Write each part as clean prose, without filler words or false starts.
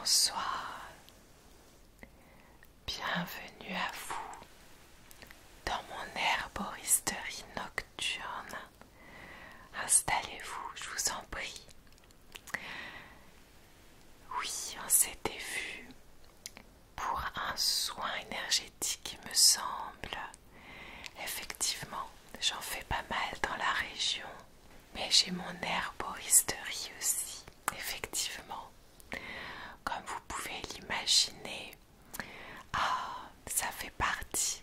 Bonsoir, bienvenue à vous dans mon herboristerie nocturne. Installez-vous, je vous en prie. Oui, on s'était vu pour un soin énergétique, il me semble. Effectivement, j'en fais pas mal dans la région, mais j'ai mon herboristerie aussi, effectivement. Comme vous pouvez l'imaginer, ça fait partie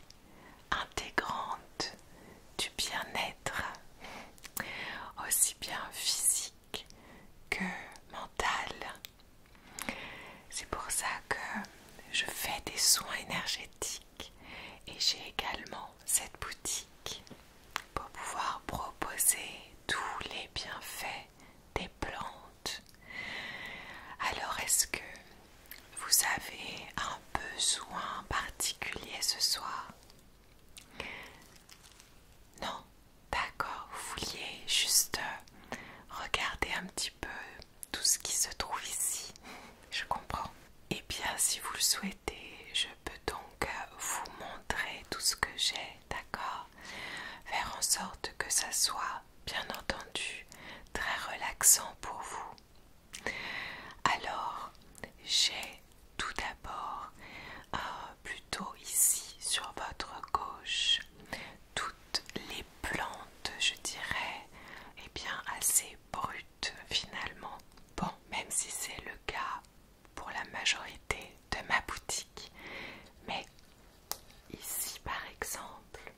intégrante du bien-être, aussi bien physique que mental. C'est pour ça que je fais des soins énergétiques et j'ai également cette boutique pour pouvoir proposer tous les bienfaits des plantes. Alors, est-ce que vous avez un besoin particulier ce soir? Non? D'accord, vous vouliez juste regarder un petit peu tout ce qui se trouve ici. Je comprends. Eh bien, si vous le souhaitez, je peux donc vous montrer tout ce que j'ai, d'accord? Faire en sorte que ça soit, bien entendu, très relaxant pour vous. Alors, j'ai tout d'abord, plutôt ici sur votre gauche, toutes les plantes, je dirais, eh bien assez brutes finalement. Bon, même si c'est le cas pour la majorité de ma boutique, mais ici par exemple,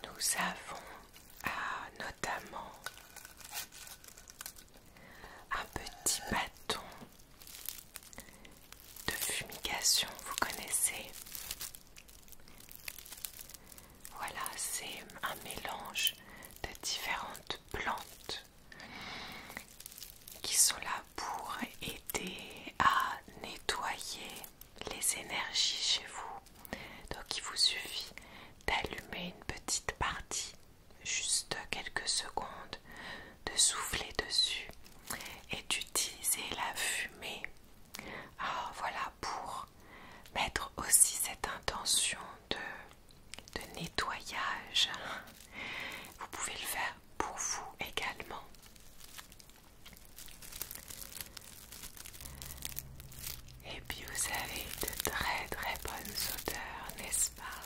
nous avons notamment un petit bâton de fumigation, vous connaissez? Voilà, c'est un mélange de différentes plantes qui sont là pour aider à nettoyer les énergies chez vous. Donc il vous suffit d'allumer une petite partie, juste quelques secondes, de souffler dessus et d'utiliser la fumée. Voilà, pour mettre aussi cette intention de nettoyage. Vous pouvez le faire pour vous également. Et puis vous avez de très très bonnes odeurs, n'est-ce pas?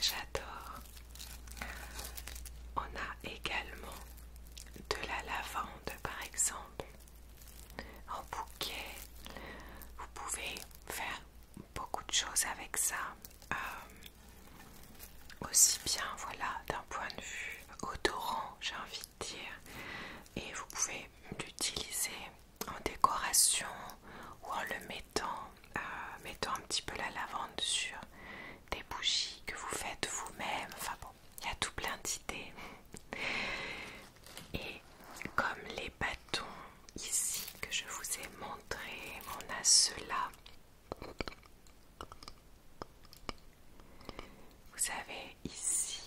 J'adore. On a également de la lavande par exemple en bouquet. Vous pouvez faire beaucoup de choses avec ça. Aussi bien, voilà, d'un point de vue odorant, j'ai envie de dire, et vous pouvez l'utiliser en décoration ou en le mettant un petit peu la lavande sur des bougies que vous faites vous-même. Enfin bon, il y a tout plein d'idées. Et comme les bâtons ici que je vous ai montré, on a ceux-là. Vous avez ici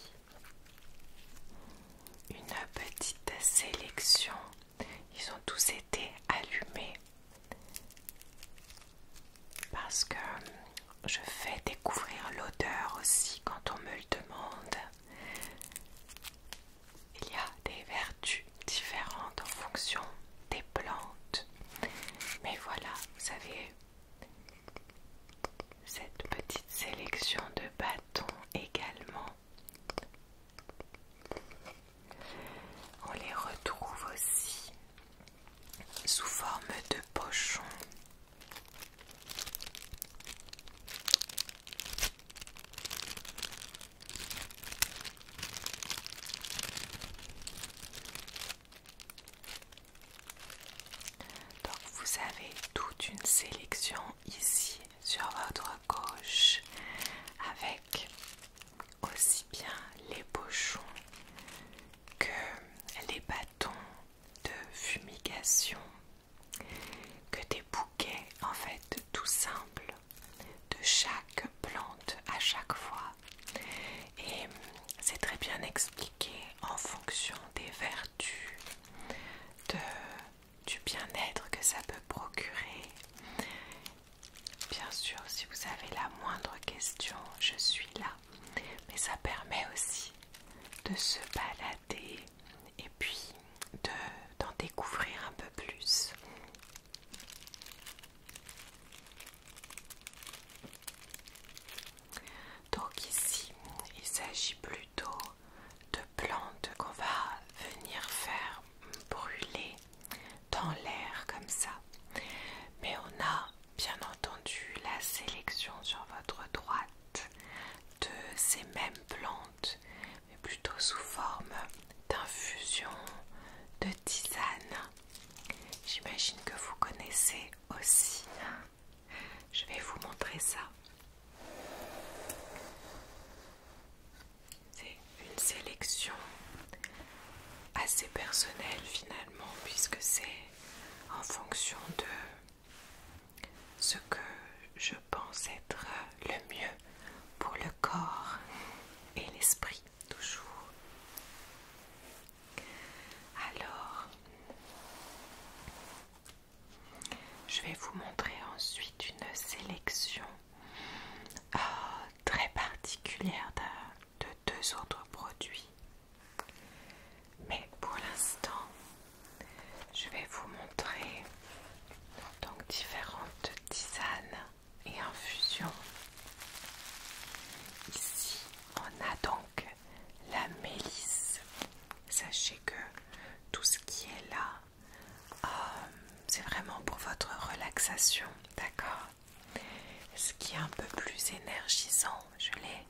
une petite sélection. Ils ont tous été allumés parce que je fais découvrir l'odeur aussi quand on me le demande. Il y a des vertus différentes en fonction des plantes. Mais voilà, vous avez cette petite sélection de bâtons également. On les retrouve aussi sous forme de pochons. Donc vous avez toute une sélection ici sur votre gauche avec aussi bien les pochons que les bâtons de fumigation, que des bouquets en fait tout simples de chaque plante à chaque fois. Et c'est très bien expliqué en fonction des vertus, du bien-être que ça peut procurer. Bien sûr, si vous avez la moindre question, je suis là. Mais ça permet aussi de se balader et puis d'en découvrir un peu plus. Donc ici, il s'agit plutôt de plantes qu'on va venir faire brûler dans l'air comme ça. Mais on a bien entendu la sélection sur votre droite de ces mêmes plantes, mais plutôt sous forme d'infusion, de tisane. J'imagine que vous connaissez aussi. Je vais vous montrer ça. C'est une sélection assez personnelle finalement, puisque c'est en fonction de ce que je pense être le mieux pour le corps et l'esprit toujours. Alors, je vais vous montrer ensuite une sélection très particulière de deux autres produits. Mais pour l'instant, je vais vous montrer donc différentes tisanes et infusions. Ici, on a donc la mélisse. Sachez que tout ce qui est là, c'est vraiment pour votre relaxation, d'accord? Ce qui est un peu plus énergisant, je l'ai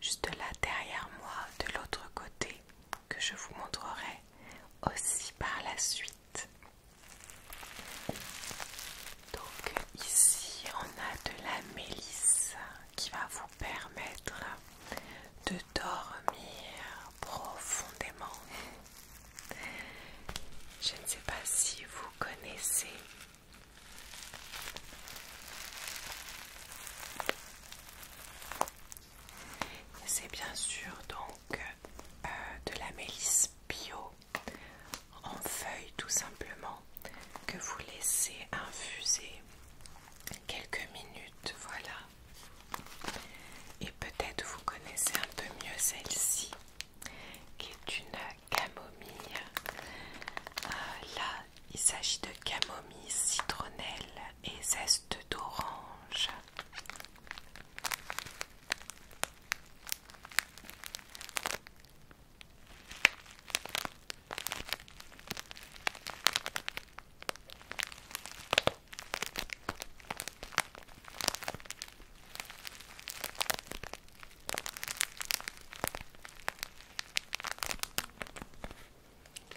juste là derrière moi, de l'autre côté, que je vous montrerai aussi par la suite. Donc ici on a de la mélisse qui va vous permettre de dormir profondément. Je ne sais pas si vous connaissez. C'est bien sûr donc de la mélisse bio en feuilles tout simplement que vous laissez infuser quelques minutes, voilà. Et peut-être vous connaissez un peu mieux celle-ci qui est une camomille. Là il s'agit de camomille, citronnelle et zeste d'orange.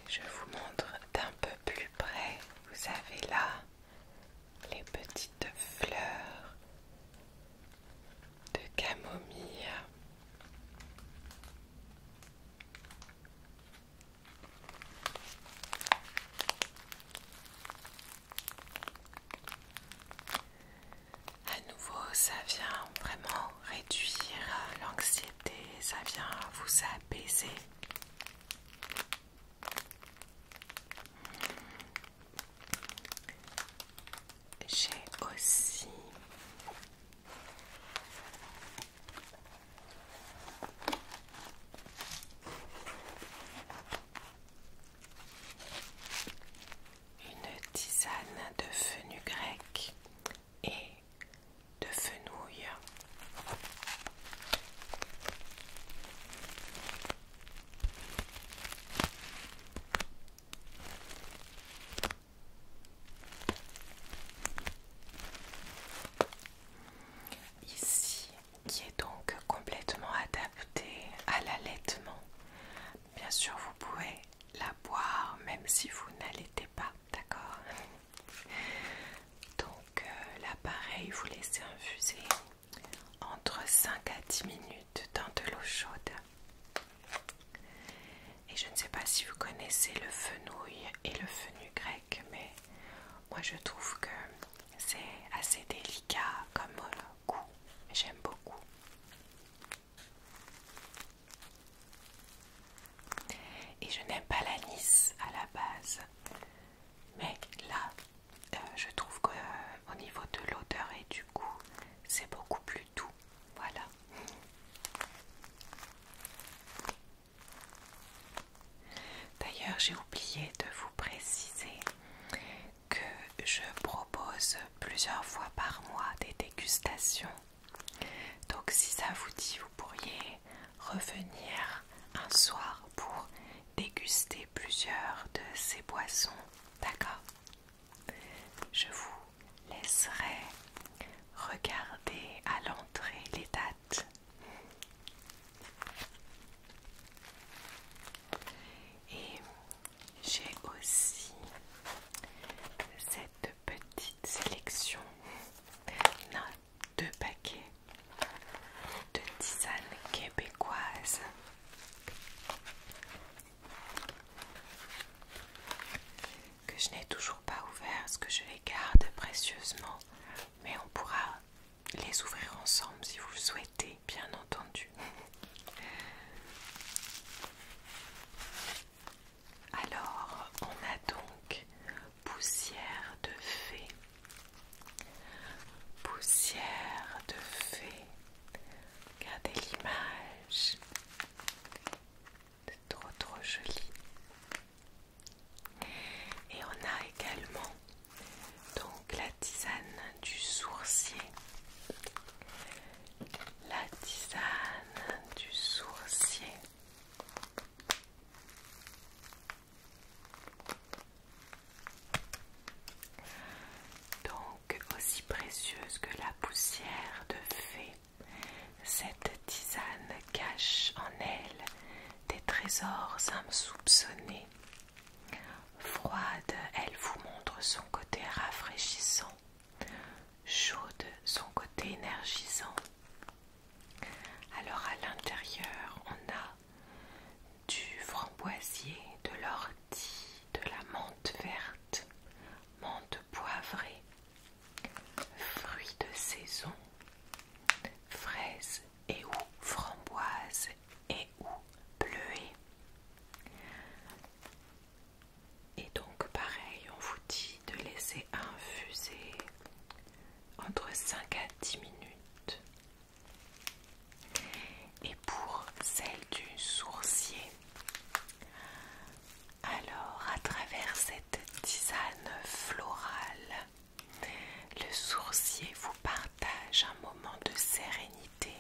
Je vous montre d'un peu plus près. Vous avez là les petites fleurs de camomille. À nouveau, ça vient vraiment réduire l'anxiété, ça vient vous apaiser. J'ai aussi une tisane de fenugrec et de fenouil. Ici, qui est donc complètement adapté à l'allaitement. Bien sûr, vous pouvez la boire même si vous n'allaitez pas, d'accord? Donc là, pareil, vous laissez infuser entre 5 à 10 minutes dans de l'eau chaude. Et je ne sais pas si vous connaissez le fenouil et le fenugrec, mais moi je trouve que c'est assez délicat comme goût. J'aime beaucoup. et je n'aime pas l'anis à la base. Mais là, je trouve qu'au niveau de l'odeur et du goût, c'est beaucoup plus doux. Voilà. D'ailleurs, j'ai oublié de vous préciser que je propose plusieurs fois par mois des dégustations. Donc si ça vous dit, vous pourriez revenir un soir pour déguster plusieurs de ces boissons. D'accord? Je vous laisserai regarder à l'entrée les dates. Et j'ai aussi cette petite sélection, non, 2 paquets de tisanes québécoises que je n'ai toujours pas ouvert, parce que je les garde précieusement, mais on pourra les ouvrir ensemble si vous le souhaitez, bien entendu. Alors, on a donc poussière de fée. Poussière de fée. Regardez l'image. C'est trop trop joli. Et on a également donc la tisane du sourcier. La tisane du sourcier. Donc aussi précieuse que la poussière de fée, cette tisane cache en elle des trésors insoupçonnés. Froide, elle vous montre son côté rafraîchissant, chaude, son côté énergisant. Alors à l'intérieur, on a du framboisier, de l'ortie, de la menthe verte, menthe poivrée, fruits de saison, fraises et ou framboises et ou bleuets. Et donc pareil, on vous dit de laisser infuser entre 5 à 10 minutes. Et pour celle du sourcier, alors à travers cette tisane florale, le sourcier vous partage un moment de sérénité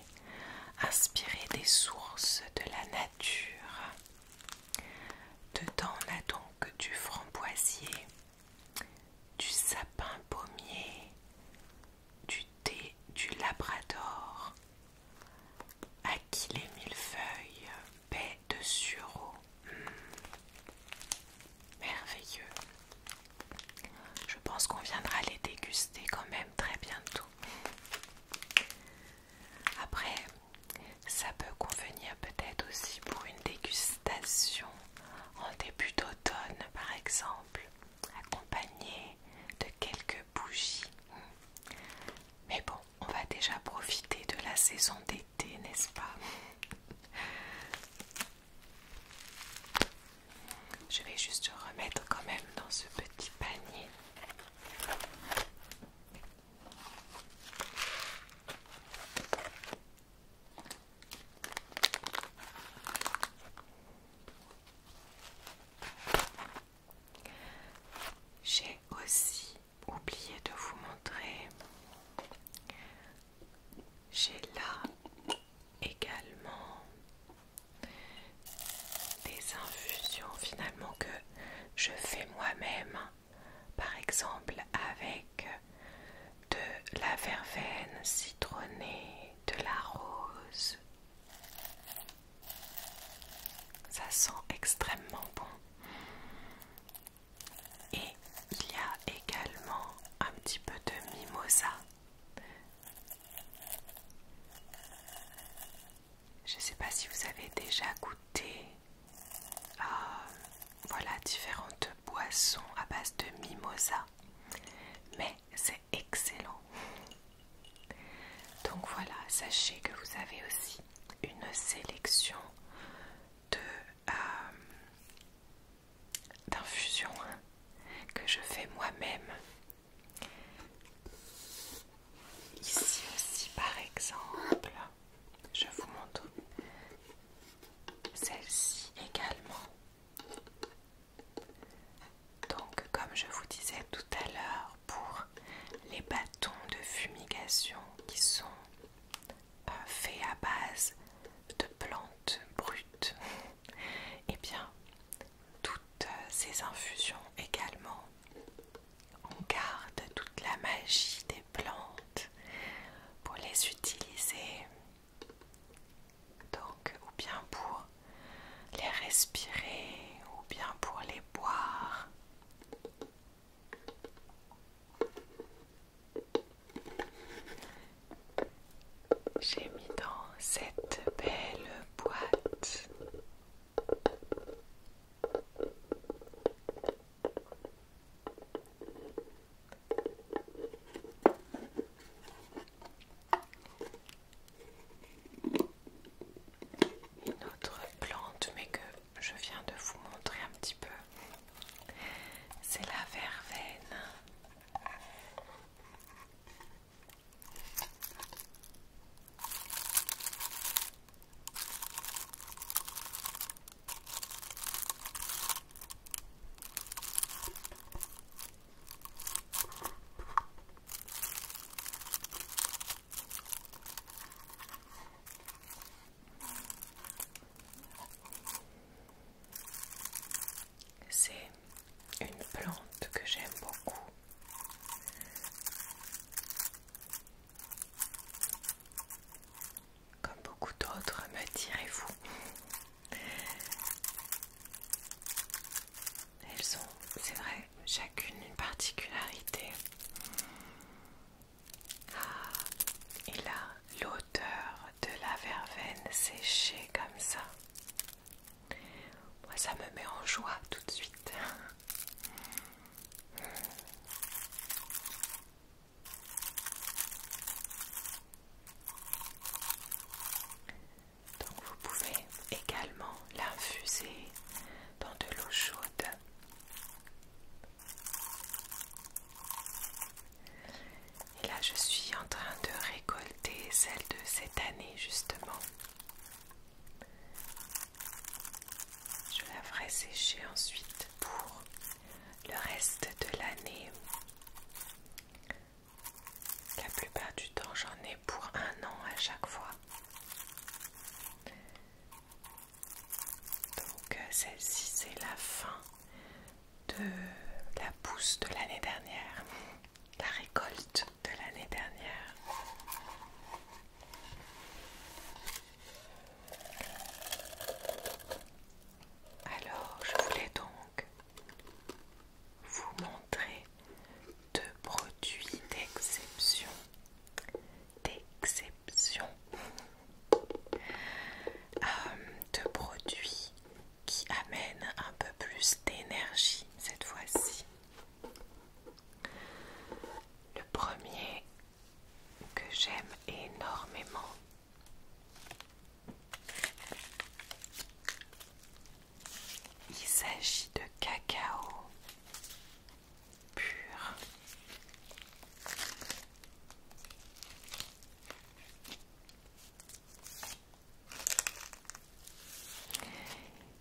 inspiré des sources de la nature. Dedans on a donc du framboisier, du sapin pommier, du thé du labrador, Aquilée millefeuille, baie de sureau. Merveilleux. Je pense qu'on viendra les déguster quand même très bientôt. Après, ça peut convenir peut-être aussi pour une dégustation en début d'automne par exemple, accompagnée de quelques bougies. Mais bon, on va déjà profiter de la saison d'été, n'est-ce pas? Je vais juste remettre quand même dans ce petit panier. J'ai aussi oublié de vous montrer. J'ai là également des infusions finalement que je fais moi-même, par exemple avec de la verveine citronnée, de la rose. Ça sent extrêmement bon. Et il y a également un petit peu de mimosa. Je ne sais pas si vous avez déjà goûté voilà, différentes boissons à base de mimosa, mais c'est excellent. Donc voilà, sachez que vous avez aussi une sélection de les infusions également. On garde toute la magie des plantes pour les utiliser, donc ou bien pour les respirer ou bien pour les boire. J'ai mis dans cette belle boîte une autre plante, mais que je viens de vous montrer un petit peu. C'est la verveine. C'est une plante que j'aime beaucoup. Comme beaucoup d'autres, me direz-vous. Elles ont, c'est vrai, chacune une particularité. Ah, et là, l'odeur de la verveine séchée comme ça. Moi, ça me met en joie tout de suite. Donc vous pouvez également l'infuser dans de l'eau chaude. Et là je suis en train de récolter celle de cette année justement. Je la ferai sécher ensuite pour le reste de l'année. La plupart du temps j'en ai pour 1 an à chaque fois. Donc celle-ci c'est la fin de la pousse de l'année dernière, la récolte de l'année dernière. Alors je voulais donc vous montrer 2 produits d'exception. De produits qui amènent un peu plus d'énergie cette fois-ci. Le premier que j'aime énormément, il s'agit de cacao pur.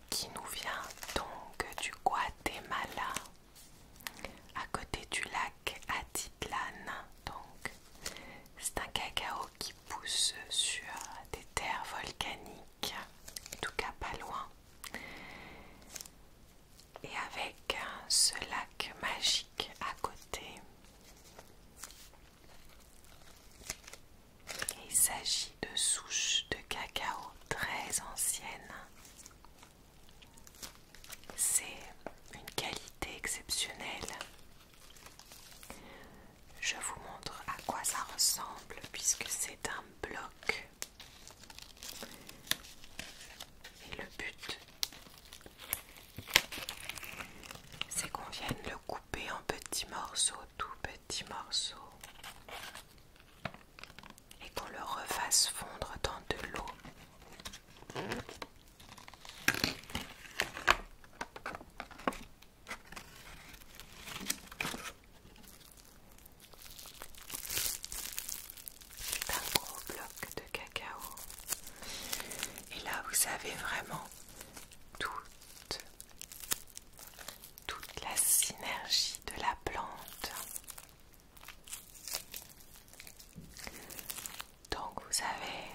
Qui nous vient donc du Guatemala, à côté du lac Atitlan. Donc, c'est un cacao qui pousse sur des terres volcaniques, en tout cas pas loin. Et avec ce lac magique à côté, il s'agit de souches de cacao très anciennes. C'est une qualité exceptionnelle. Je vous montre à quoi ça ressemble puisque c'est un bloc. Et le but, c'est qu'on vienne le couper en petits morceaux, tout petits morceaux. Et qu'on le refasse fondre dans de l'eau. C'est un gros bloc de cacao. Et là, vous avez vraiment toute la synergie de la plante. Donc vous avez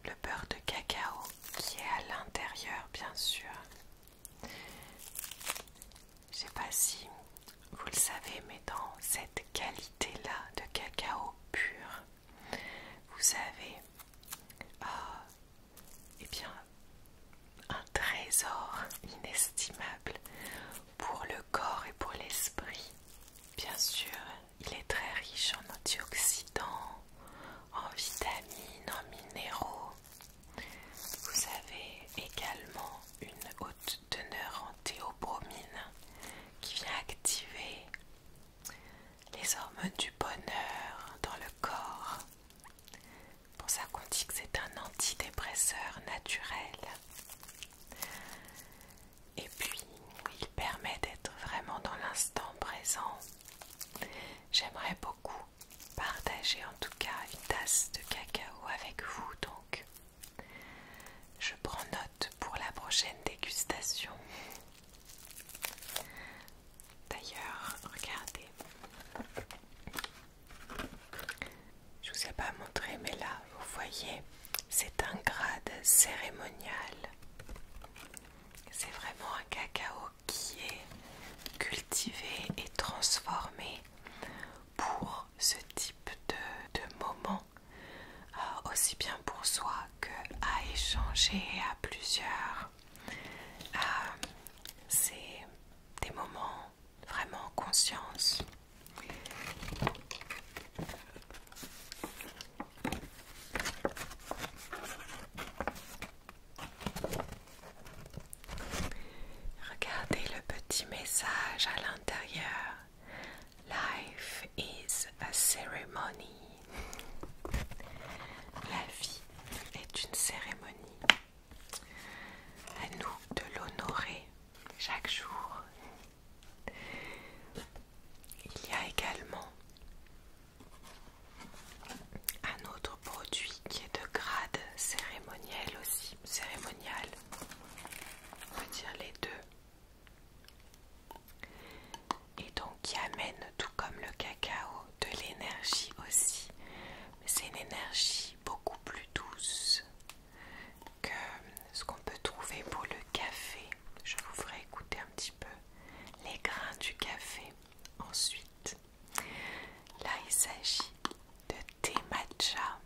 le beurre de cacao qui est à l'intérieur bien sûr. cette qualité-là de cacao pur. Vous avez eh bien, un trésor inestimable pour le corps et pour l'esprit. Bien sûr, il est très riche en antioxydants, en vitamines, en minéraux. Vous avez également une haute teneur en théobromine qui vient activer les hormones du bonheur dans le corps. Pour ça qu'on dit que c'est un antidépresseur naturel. Et puis, il permet d'être vraiment dans l'instant présent. J'aimerais beaucoup partager en tout cas une tasse de cacao avec vous, donc je prends note pour la prochaine dégustation. D'ailleurs, regardez, je vous ai pas montré, mais là, vous voyez, c'est un grade cérémonial. C'est vraiment un cacao qui est cultivé et transformé pour ce type de moment, aussi bien pour soi que à échanger à plusieurs. C'est des moments vraiment en conscience. Regardez le petit message à l'intérieur. Life is a ceremony. La vie est une cérémonie. À nous de l'honorer chaque jour. Il y a également un autre produit qui est de grade cérémoniel aussi. Cérémonial, on peut dire les deux. Et donc qui amène, tout comme le cacao, de l'énergie aussi. Mais c'est une énergie beaucoup plus douce que ce qu'on peut trouver pour le café. Je vous ferai écouter un petit peu les grains du café. Ensuite, là il s'agit de thé matcha.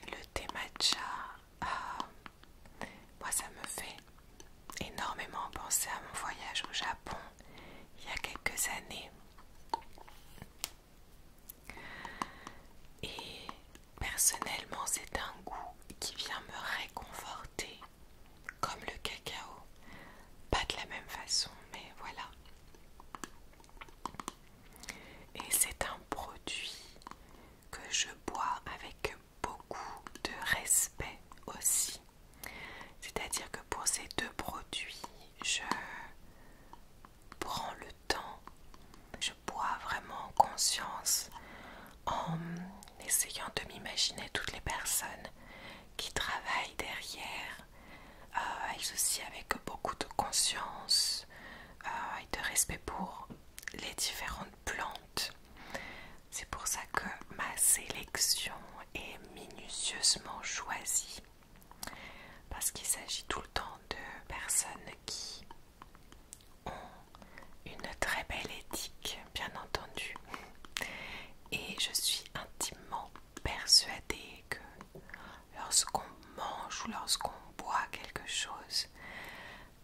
Le thé matcha, moi ça me fait énormément penser à mon voyage au Japon il y a quelques années. Et personnellement, c'est un goût qui vient me réconforter, comme le cacao. Pas de la même façon, mais voilà. Et c'est un produit que je bois avec beaucoup de respect aussi. C'est-à-dire que pour ces deux produits, je prends le temps, je bois vraiment en conscience, en essayant de m'imaginer toutes les personnes qui travaillent derrière, elles aussi avec beaucoup de conscience et de respect pour les différentes plantes. C'est pour ça que ma sélection est minutieusement choisie, parce qu'il s'agit tout le temps de personnes qui ont une très belle éthique, bien entendu. Et je suis intimement persuadée que lorsqu'on mange ou lorsqu'on boit quelque chose,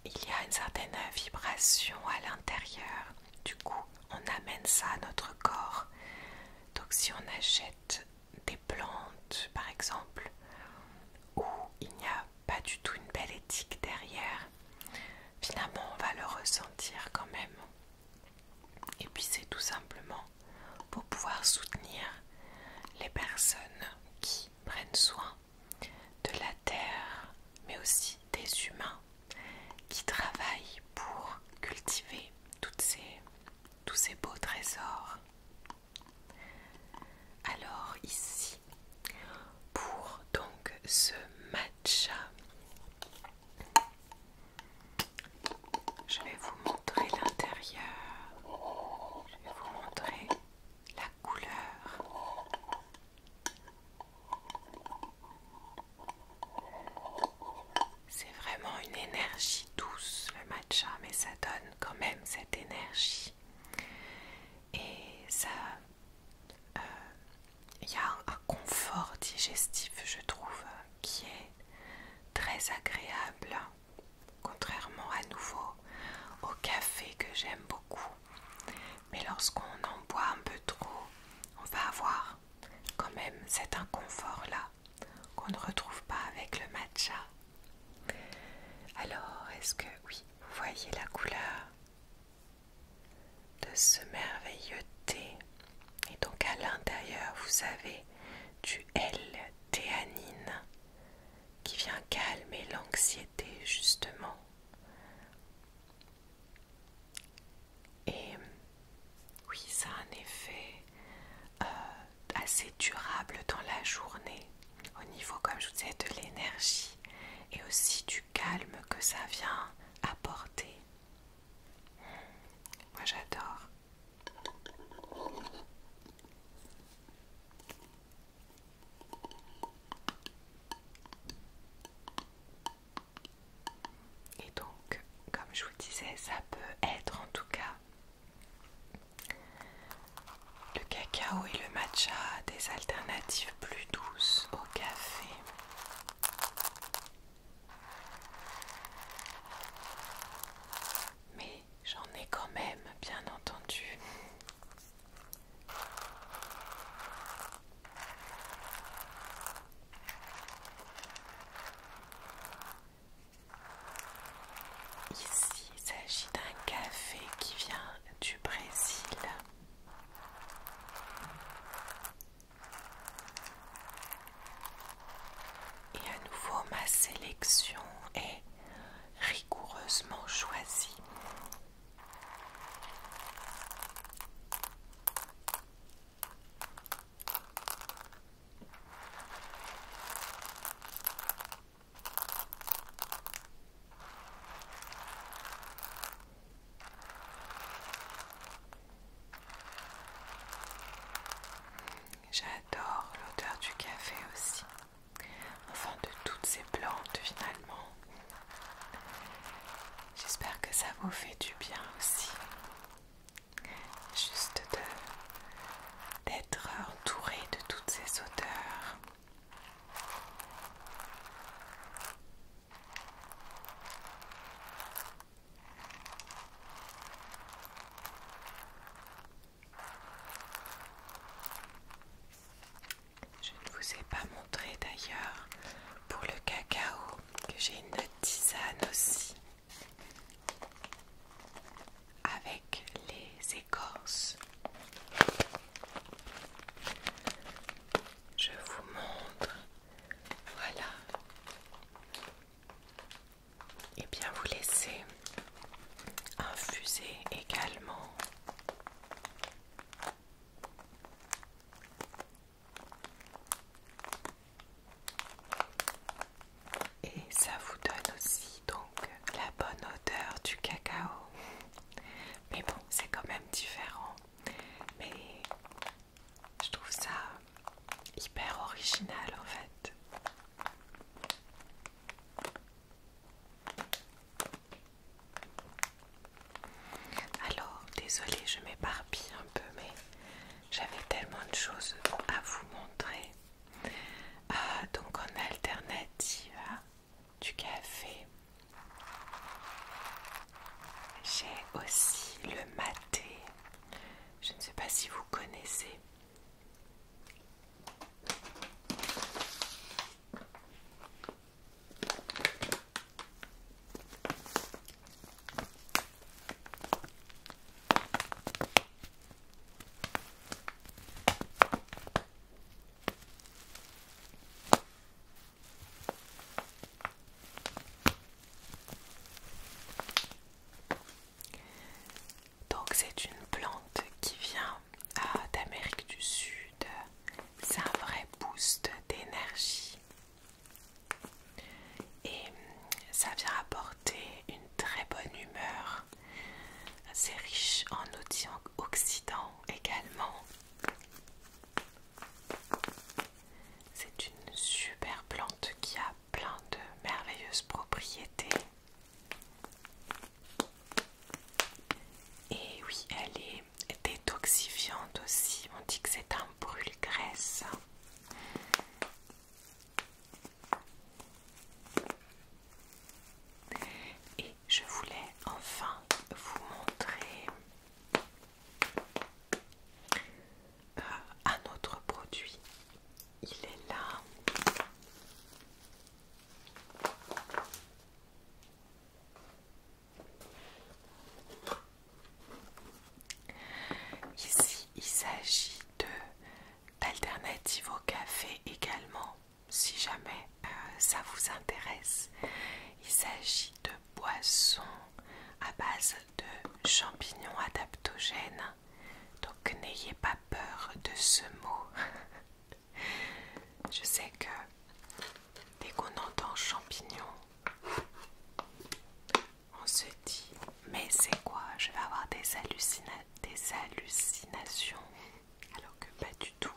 il y a une certaine vibration à l'intérieur. Du coup, on amène ça à notre corps. Donc si on achète des plantes, par exemple, où il n'y a pas du tout une belle éthique derrière, finalement on va le ressentir quand même. Et puis c'est tout simplement pour pouvoir soutenir les personnes qui prennent soin de la terre, mais aussi des humains qui travaillent pour cultiver tous ces beaux trésors. Alors ici, pour donc ce matcha, je vais vous montrer l'intérieur, je vais vous montrer la couleur. vous avez du L-théanine qui vient calmer l'anxiété justement. Et oui, ça a un effet assez durable dans la journée au niveau, comme je vous disais, de l'énergie et aussi du calme que ça vient apporter. Moi j'adore. Et donc, comme je vous disais, ça peut être en tout cas le cacao et le matcha des alternatives plus douces au café. Mais j'en ai quand même, bien entendu. Ici, il s'agit d'un café qui vient du Brésil. Et à nouveau, ma sélection est rigoureusement choisie. J'adore l'odeur du café aussi, enfin de toutes ces plantes finalement. J'espère que ça vous fait du bien aussi, juste d'être entouré de toutes ces odeurs. Je ne vous ai pas montré d'ailleurs pour le cacao que j'ai une tisane aussi avec les écorces. Je vous montre, voilà, et bien vous laissez infuser également. Et ça vous donne aussi donc la bonne odeur du cacao. Mais bon, c'est quand même différent. Mais je trouve ça hyper original en fait. Alors, désolée, je m'éparpille un peu, mais j'avais tellement de choses à vous montrer. Donc en alternative du café, j'ai aussi le maté. Je ne sais pas si vous connaissez. Donc c'est une plante qui vient d'Amérique du Sud. C'est un vrai boost d'énergie. Et ça vient apporter une très bonne humeur. C'est riche en antioxydants également. C'est une super plante qui a plein de merveilleuses propriétés. Et oui, elle est détoxifiante aussi. On dit que c'est un brûle-graisse. Et je voulais enfin vous montrer un autre produit. Il est là. Ici, il s'agit de ce mot. Je sais que dès qu'on entend champignon, on se dit mais c'est quoi? Je vais avoir des hallucinations. Alors que pas du tout.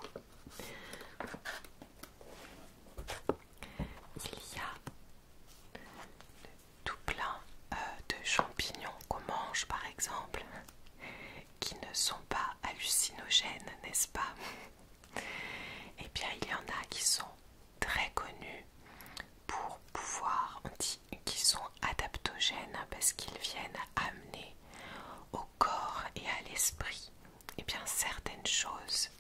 Il y a tout plein de champignons qu'on mange par exemple qui ne sont pas hallucinogènes, n'est-ce pas? Eh bien il y en a qui sont très connus pour pouvoir, on dit qu'ils sont adaptogènes parce qu'ils viennent amener au corps et à l'esprit certaines choses,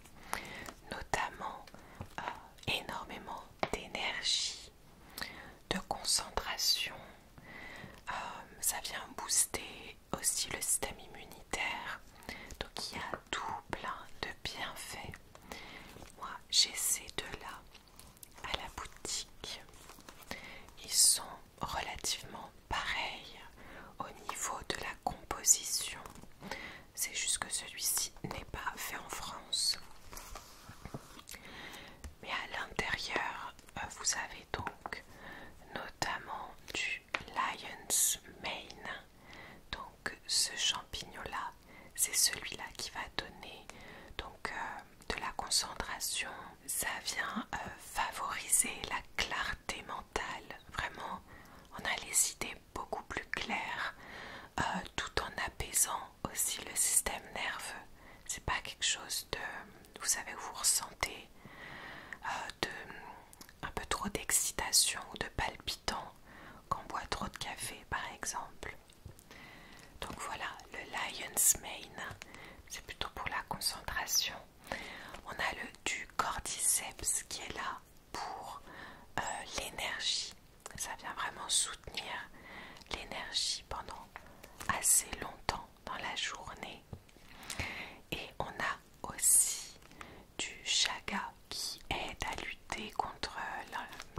notamment énormément d'énergie, de concentration. Ça vient booster aussi le système immunitaire. Donc il y a tout plein de bienfaits. Moi j'ai ces deux-là à la boutique. Ils sont relativement pareils au niveau de la composition. C'est juste que celui-ci n'est pas fait en France. Mais à l'intérieur, vous avez donc notamment du Lion's Mane. Donc ce champignon-là, c'est celui-là qui va donner donc de la concentration. Ça vient favoriser la clarté mentale. Vraiment, on a les idées beaucoup plus claires, tout en apaisant aussi le système nerveux. C'est pas quelque chose de, vous savez, où vous ressentez un peu trop d'excitation ou de palpitant quand on boit trop de café par exemple. Donc voilà, le Lion's Mane, c'est plutôt pour la concentration. On a du Cordyceps qui est là pour l'énergie. Ça vient vraiment soutenir l'énergie pendant assez longtemps dans la journée. Et on a aussi du chaga qui aide à lutter contre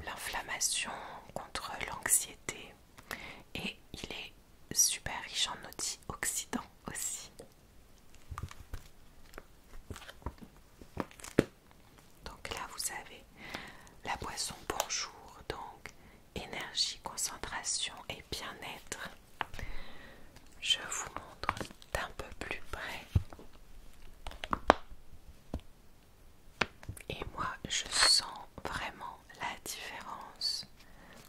l'inflammation, contre l'anxiété. Et il est super riche en antioxydants aussi. Donc là vous avez la boisson bonjour, donc énergie, concentration et bien-être. Je vous montre d'un peu plus près. Et moi je sens vraiment la différence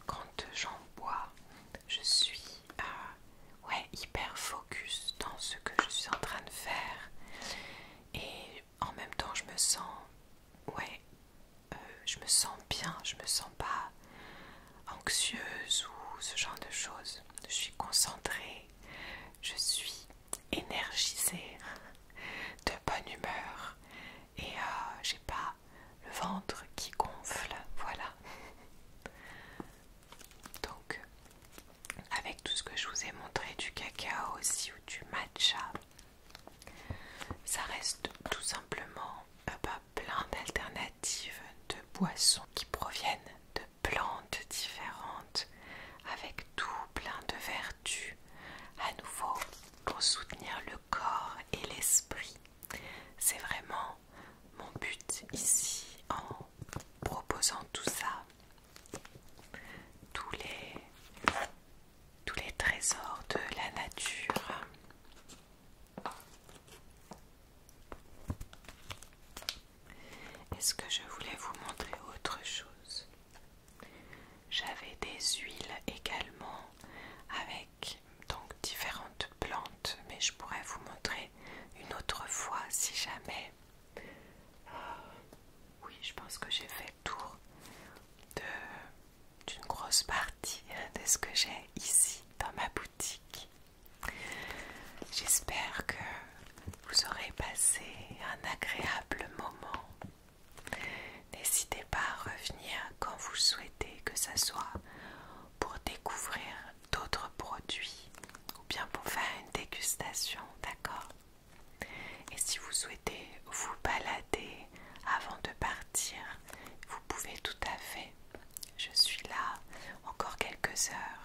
quand j'en bois. Je suis ouais, hyper focus dans ce que je suis en train de faire. Et en même temps je me sens, ouais, je me sens bien, je me sens pas anxieuse ou ce genre de choses. Je suis concentrée, je suis énergisée, de bonne humeur et j'ai pas le ventre qui gonfle, voilà. Donc avec tout ce que je vous ai montré, du cacao aussi ou du matcha, ça reste tout simplement plein d'alternatives de boissons qui proviennent de plantes différentes avec tout plein de vertus à nouveau pour soutenir le corps et l'esprit. C'est vraiment mon but ici en proposant tout ça, tous les trésors de la nature. Est-ce que je voulais vous montrer autre chose? J'avais des huiles également avec donc différentes plantes, mais je pourrais vous montrer une autre fois si jamais. Oui, je pense que j'ai fait le tour d'une grosse partie de ce que j'ai ici dans ma boutique. J'espère que vous aurez passé un agréable moment. N'hésitez pas à revenir quand vous souhaitez, que ce soit pour découvrir d'autres produits ou bien pour faire une dégustation, d'accord? Et si vous souhaitez vous balader avant de partir, vous pouvez tout à fait. Je suis là encore quelques heures